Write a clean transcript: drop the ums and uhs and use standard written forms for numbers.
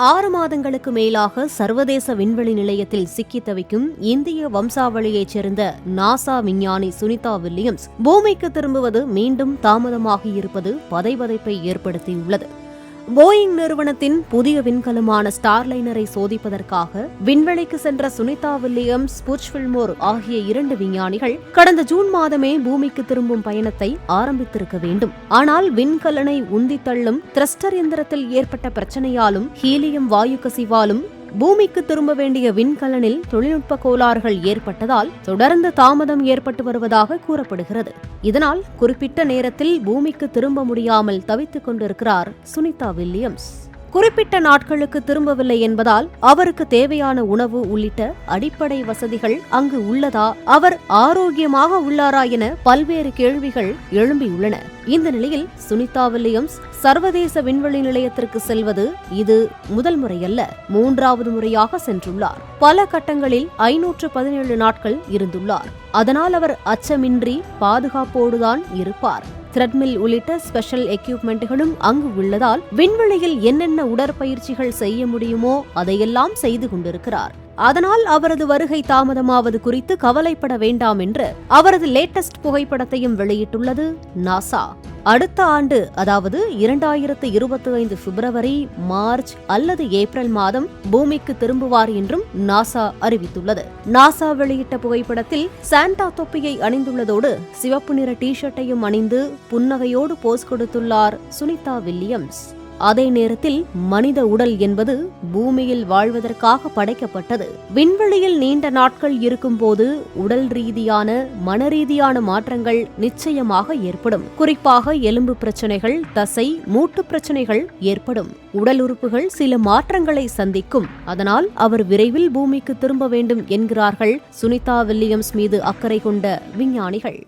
6 மாதங்களுக்கு மேலாக சர்வதேச விண்வெளி நிலையத்தில் சிக்கித் தவிக்கும் இந்திய வம்சாவளியைச் சேர்ந்த நாசா விஞ்ஞானி சுனிதா வில்லியம்ஸ் பூமிக்கு திரும்புவது மீண்டும் தாமதமாகியிருப்பது பதைபதைப்பை ஏற்படுத்தியுள்ளது. போயிங் நிறுவனத்தின் புதிய விண்கலமான ஸ்டார்லைனரை சோதிப்பதற்காக விண்வெளிக்கு சென்ற சுனிதா வில்லியம்ஸ், புச் வில்மோர் ஆகிய 2 விஞ்ஞானிகள் கடந்த ஜூன் மாதமே பூமிக்கு திரும்பும் பயணத்தை ஆரம்பித்திருக்க வேண்டும். ஆனால் விண்கலனை உந்தித் தள்ளும் த்ரஸ்டர் எந்திரத்தில் ஏற்பட்ட பிரச்சனையாலும் ஹீலியம் வாயு கசிவாலும் பூமிக்கு திரும்ப வேண்டிய விண்கலனில் தொழில்நுட்ப கோளாறுகள் ஏற்பட்டதால் தொடர்ந்து தாமதம் ஏற்பட்டு வருவதாக கூறப்படுகிறது. இதனால் குறிப்பிட்ட நேரத்தில் பூமிக்கு திரும்ப முடியாமல் தவித்துக் கொண்டிருக்கிறார் சுனிதா வில்லியம்ஸ். குறிப்பிட்ட நாட்களுக்கு திரும்பவில்லை என்பதால் அவருக்கு தேவையான உணவு உள்ளிட்ட அடிப்படை வசதிகள் அங்கு உள்ளதா, அவர் ஆரோக்கியமாக உள்ளாரா என பல்வேறு கேள்விகள் எழும்பியுள்ளன. இந்த நிலையில் சுனிதா வில்லியம்ஸ் சர்வதேச விண்வெளி நிலையத்திற்கு செல்வது இது முதல் முறையல்ல, 3வது முறையாக சென்றுள்ளார். பல கட்டங்களில் 517 நாட்கள் இருந்துள்ளார். அதனால் அவர் அச்சமின்றி பாதுகாப்போடுதான் இருப்பார். த்ரெட்மில் உள்ளிட்ட ஸ்பெஷல் எக்யூப்மெண்ட்களும் அங்கு உள்ளதால் விண்வெளியில் என்னென்ன உடற்பயிற்சிகள் செய்ய முடியுமோ அதையெல்லாம் செய்து கொண்டிருக்கிறார். அதனால் அவரது வருகை தாமதமாவது குறித்து கவலைப்பட வேண்டாம் என்று அவரது லேட்டஸ்ட் புகைப்படத்தையும் வெளியிட்டுள்ளது நாசா. அடுத்த ஆண்டு, அதாவது 2025 பிப்ரவரி, மார்ச் அல்லது ஏப்ரல் மாதம் பூமிக்கு திரும்புவார் என்றும் நாசா அறிவித்துள்ளது. நாசா வெளியிட்ட புகைப்படத்தில் சாண்டா தொப்பியை அணிந்துள்ளதோடு சிவப்பு நிற டி-ஷர்ட்டையும் அணிந்து புன்னகையோடு போஸ் கொடுத்துள்ளார் சுனிதா வில்லியம்ஸ். அதே நேரத்தில் மனித உடல் என்பது பூமியில் வாழ்வதற்காக படைக்கப்பட்டது. விண்வெளியில் நீண்ட நாட்கள் இருக்கும்போது உடல் ரீதியான, மனரீதியான மாற்றங்கள் நிச்சயமாக ஏற்படும். குறிப்பாக எலும்பு பிரச்சனைகள், தசை, மூட்டு பிரச்சனைகள் ஏற்படும். உடல் உறுப்புகள் சில மாற்றங்களை சந்திக்கும். அதனால் அவர் விரைவில் பூமிக்கு திரும்ப வேண்டும் என்கிறார்கள் சுனிதா வில்லியம்ஸ் மீது அக்கறை கொண்ட விஞ்ஞானிகள்.